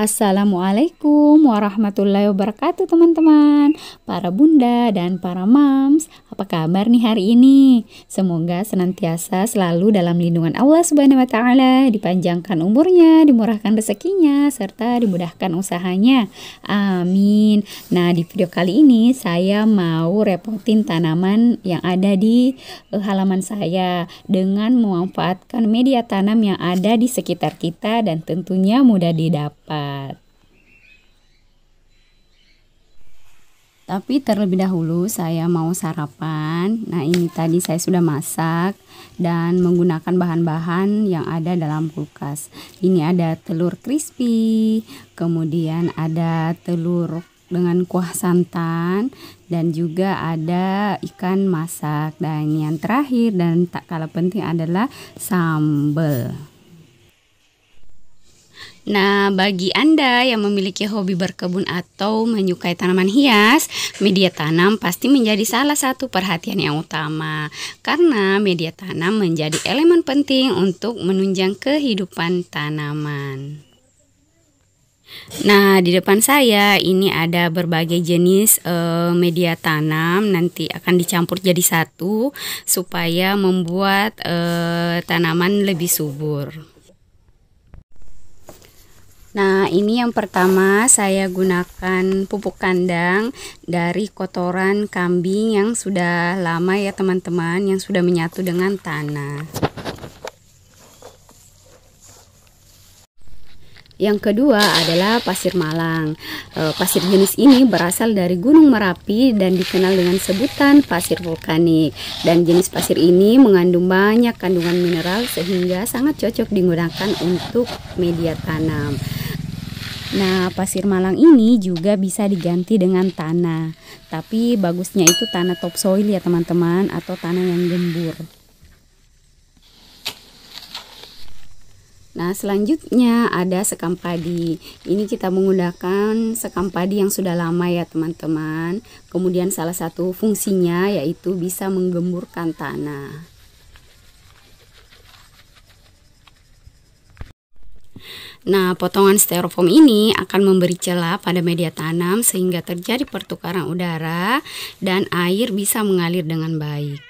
Assalamualaikum warahmatullahi wabarakatuh teman-teman, para bunda dan para moms. Apa kabar nih hari ini? Semoga senantiasa selalu dalam lindungan Allah Subhanahu wa taala, dipanjangkan umurnya, dimurahkan rezekinya, serta dimudahkan usahanya. Amin. Nah, di video kali ini saya mau repotin tanaman yang ada di halaman saya dengan memanfaatkan media tanam yang ada di sekitar kita dan tentunya mudah didapat. Tapi terlebih dahulu saya mau sarapan. Nah, ini tadi saya sudah masak dan menggunakan bahan-bahan yang ada dalam kulkas. Ini ada telur crispy, kemudian ada telur dengan kuah santan, dan juga ada ikan masak. Dan yang terakhir dan tak kalah penting adalah sambal. Nah, bagi Anda yang memiliki hobi berkebun atau menyukai tanaman hias, media tanam pasti menjadi salah satu perhatian yang utama. Karena media tanam menjadi elemen penting untuk menunjang kehidupan tanaman. Nah, di depan saya ini ada berbagai jenis media tanam, nanti akan dicampur jadi satu supaya membuat tanaman lebih subur. Nah, ini yang pertama saya gunakan pupuk kandang dari kotoran kambing yang sudah lama ya teman-teman, yang sudah menyatu dengan tanah. Yang kedua adalah pasir malang. Pasir jenis ini berasal dari Gunung Merapi dan dikenal dengan sebutan pasir vulkanik. Dan jenis pasir ini mengandung banyak kandungan mineral sehingga sangat cocok digunakan untuk media tanam. Nah, pasir malang ini juga bisa diganti dengan tanah. Tapi bagusnya itu tanah topsoil ya teman-teman, atau tanah yang gembur. Nah, selanjutnya ada sekam padi. Ini kita menggunakan sekam padi yang sudah lama ya teman-teman. Kemudian salah satu fungsinya yaitu bisa menggemburkan tanah. Nah, potongan styrofoam ini akan memberi celah pada media tanam sehingga terjadi pertukaran udara dan air bisa mengalir dengan baik.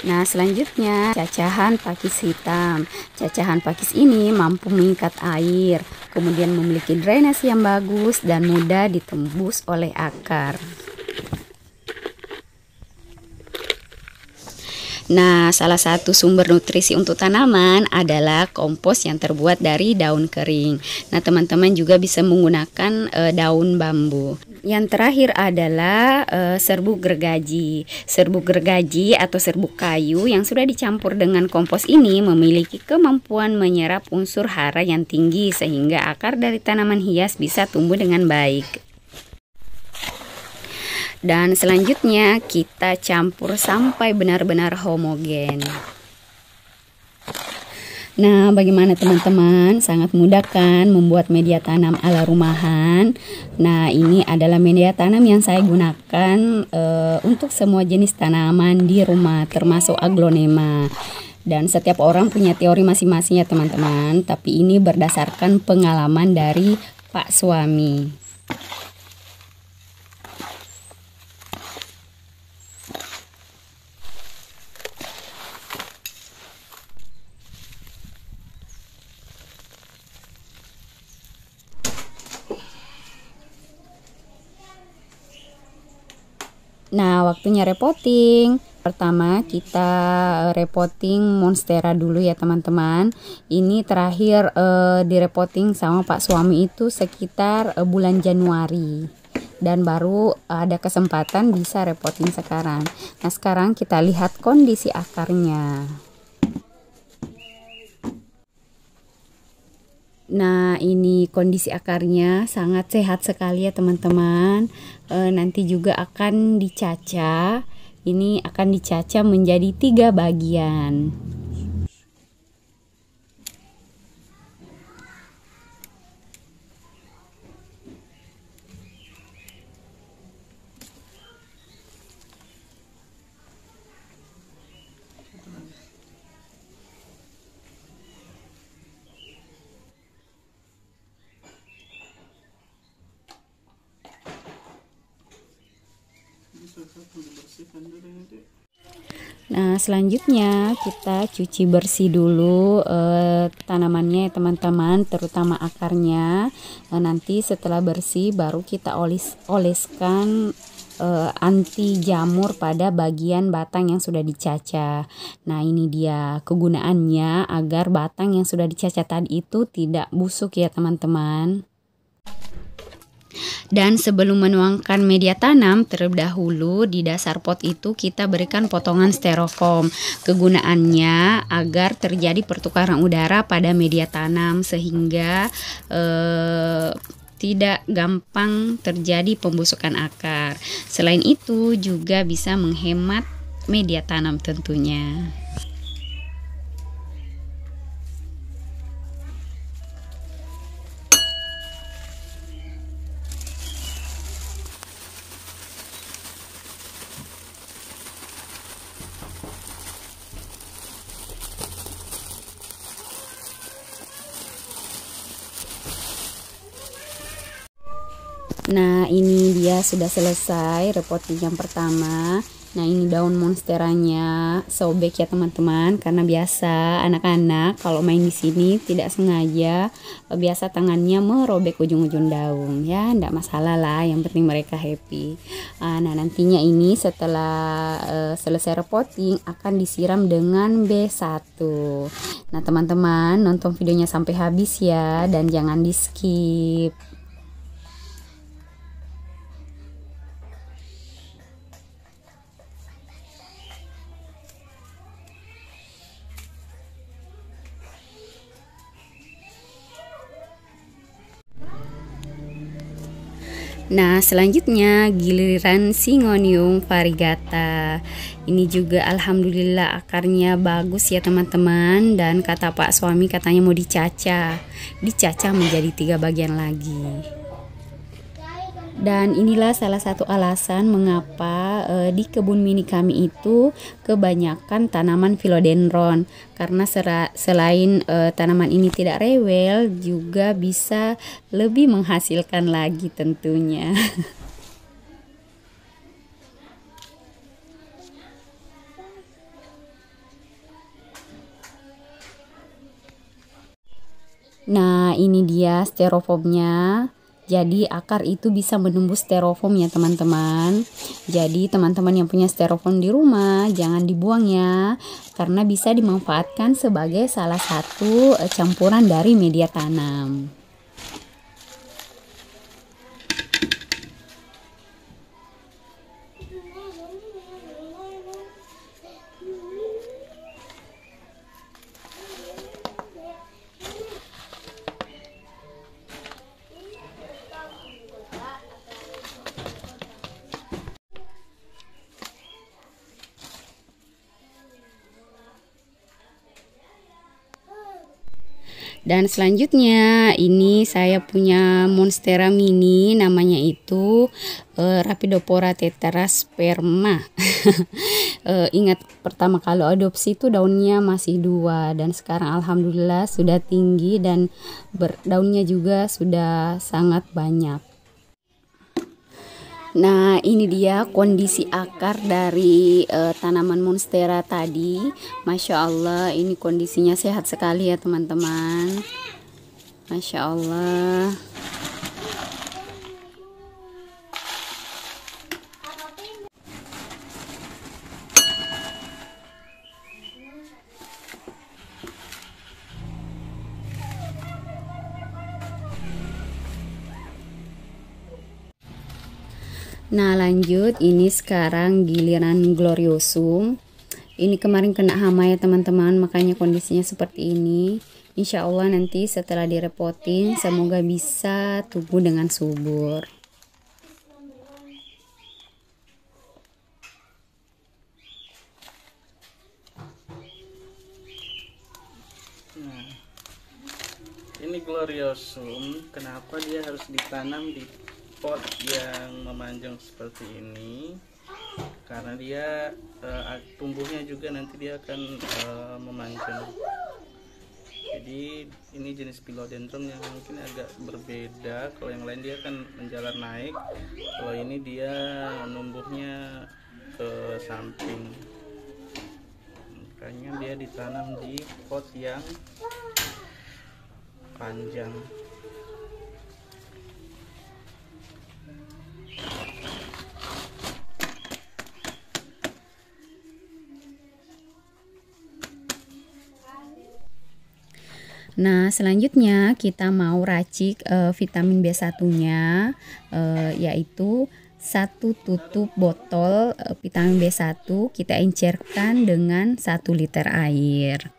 Nah, selanjutnya cacahan pakis hitam. Cacahan pakis ini mampu mengikat air, kemudian memiliki drainase yang bagus dan mudah ditembus oleh akar. Nah, salah satu sumber nutrisi untuk tanaman adalah kompos yang terbuat dari daun kering. Nah, teman-teman juga bisa menggunakan daun bambu. Yang terakhir adalah serbuk gergaji. Serbuk gergaji atau serbuk kayu yang sudah dicampur dengan kompos ini memiliki kemampuan menyerap unsur hara yang tinggi sehingga akar dari tanaman hias bisa tumbuh dengan baik. Dan selanjutnya kita campur sampai benar-benar homogen. Nah, bagaimana teman-teman? Sangat mudah kan membuat media tanam ala rumahan. Nah, ini adalah media tanam yang saya gunakan untuk semua jenis tanaman di rumah, termasuk aglonema. Dan setiap orang punya teori masing-masing ya teman-teman. Tapi ini berdasarkan pengalaman dari Pak suami. Nah, waktunya repotting. Pertama kita repotting monstera dulu ya teman-teman. Ini terakhir direpotting sama Pak suami itu sekitar bulan Januari. Dan baru ada kesempatan bisa repotting sekarang. Nah, sekarang kita lihat kondisi akarnya. Nah, ini kondisi akarnya sangat sehat sekali ya teman-teman. Nanti juga akan dicacah. Ini akan dicacah menjadi 3 bagian. Nah, selanjutnya kita cuci bersih dulu tanamannya ya teman-teman, terutama akarnya. Nanti setelah bersih baru kita oleskan anti jamur pada bagian batang yang sudah dicacah. Nah, ini dia kegunaannya agar batang yang sudah dicacah tadi itu tidak busuk ya teman-teman. Dan sebelum menuangkan media tanam, terlebih dahulu di dasar pot itu kita berikan potongan styrofoam. Kegunaannya agar terjadi pertukaran udara pada media tanam sehingga tidak gampang terjadi pembusukan akar. Selain itu juga bisa menghemat media tanam tentunya. Nah, ini dia sudah selesai repotting yang pertama. Nah, ini daun monsteranya sobek ya teman-teman, karena biasa anak-anak kalau main di sini tidak sengaja biasa tangannya merobek ujung-ujung daun ya, enggak masalah lah, yang penting mereka happy. Nah, nantinya ini setelah selesai repotting akan disiram dengan B1. Nah, teman-teman nonton videonya sampai habis ya, dan jangan di skip. Nah, selanjutnya giliran Syngonium variegata. Ini juga alhamdulillah akarnya bagus ya teman-teman, dan kata Pak suami katanya mau dicacah menjadi 3 bagian lagi. Dan inilah salah satu alasan mengapa di kebun mini kami itu kebanyakan tanaman philodendron, karena selain tanaman ini tidak rewel, juga bisa lebih menghasilkan lagi tentunya. Nah, ini dia styrofoamnya. Jadi akar itu bisa menembus styrofoam ya teman-teman. Jadi teman-teman yang punya styrofoam di rumah jangan dibuang ya, karena bisa dimanfaatkan sebagai salah satu campuran dari media tanam. Dan selanjutnya ini saya punya monstera mini, namanya itu Rhaphidophora tetrasperma. Ingat pertama kalau adopsi itu daunnya masih 2, dan sekarang alhamdulillah sudah tinggi dan daunnya juga sudah sangat banyak. Nah, ini dia kondisi akar dari tanaman monstera tadi. Masya Allah, ini kondisinya sehat sekali ya teman-teman. Masya Allah. Nah, lanjut, ini sekarang giliran Gloriosum. Ini kemarin kena hama ya teman-teman, makanya kondisinya seperti ini. Insya Allah nanti setelah direpotting semoga bisa tumbuh dengan subur. Nah, ini Gloriosum, kenapa dia harus ditanam di pot yang memanjang seperti ini? Karena dia tumbuhnya juga nanti dia akan memanjang. Jadi ini jenis philodendron yang mungkin agak berbeda. Kalau yang lain dia kan menjalar naik, kalau ini dia numbuhnya ke samping, makanya dia ditanam di pot yang panjang. Nah, selanjutnya kita mau racik vitamin B1-nya, yaitu 1 tutup botol vitamin B1 kita encerkan dengan 1 liter air.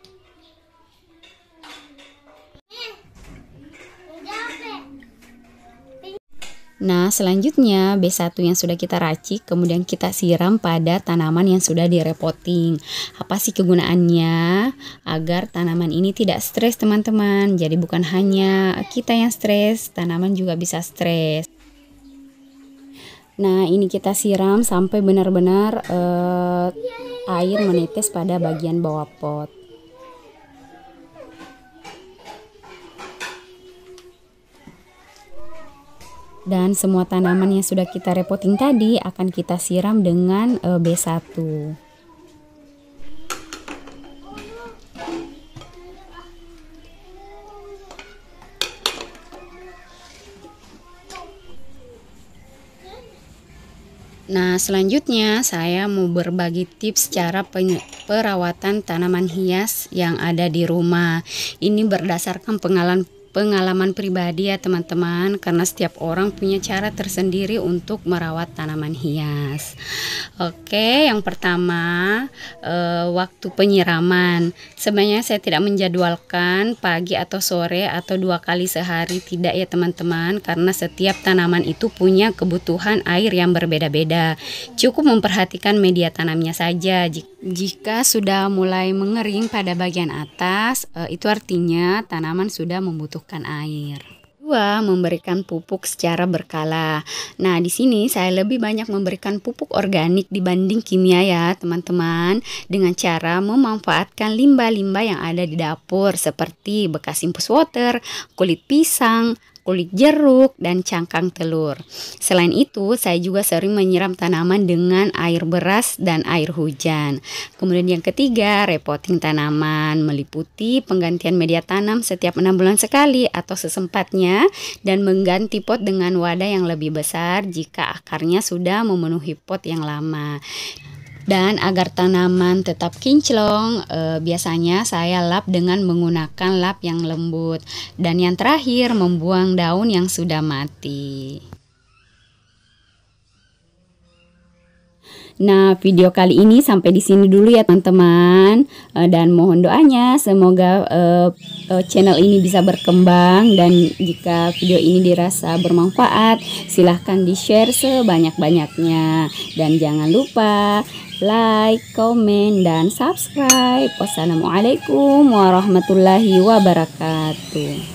Nah, selanjutnya B1 yang sudah kita racik kemudian kita siram pada tanaman yang sudah direpotting. Apa sih kegunaannya? Agar tanaman ini tidak stres, teman-teman. Jadi bukan hanya kita yang stres, tanaman juga bisa stres. Nah, ini kita siram sampai benar-benar air menetes pada bagian bawah pot. Dan semua tanaman yang sudah kita repotting tadi akan kita siram dengan B1. Nah, selanjutnya saya mau berbagi tips cara perawatan tanaman hias yang ada di rumah. Ini berdasarkan pengalaman pribadi ya teman-teman, karena setiap orang punya cara tersendiri untuk merawat tanaman hias. Oke, yang pertama waktu penyiraman. Sebenarnya saya tidak menjadwalkan pagi atau sore atau 2 kali sehari, tidak ya teman-teman, karena setiap tanaman itu punya kebutuhan air yang berbeda-beda. Cukup memperhatikan media tanamnya saja. Jika sudah mulai mengering pada bagian atas, itu artinya tanaman sudah membutuhkan air. Kedua, memberikan pupuk secara berkala. Nah, di sini saya lebih banyak memberikan pupuk organik dibanding kimia ya, teman-teman, dengan cara memanfaatkan limbah-limbah yang ada di dapur seperti bekas impus water, kulit pisang, kulit jeruk, dan cangkang telur. Selain itu, saya juga sering menyiram tanaman dengan air beras dan air hujan. Kemudian yang ketiga, repotting tanaman, meliputi penggantian media tanam setiap 6 bulan sekali atau sesempatnya, dan mengganti pot dengan wadah yang lebih besar jika akarnya sudah memenuhi pot yang lama. Dan agar tanaman tetap kinclong, biasanya saya lap dengan menggunakan lap yang lembut. Dan yang terakhir, membuang daun yang sudah mati. Nah, video kali ini sampai di sini dulu ya teman-teman, dan mohon doanya semoga channel ini bisa berkembang, dan jika video ini dirasa bermanfaat silahkan di-share sebanyak-banyaknya, dan jangan lupa like, komen, dan subscribe. Wassalamualaikum warahmatullahi wabarakatuh.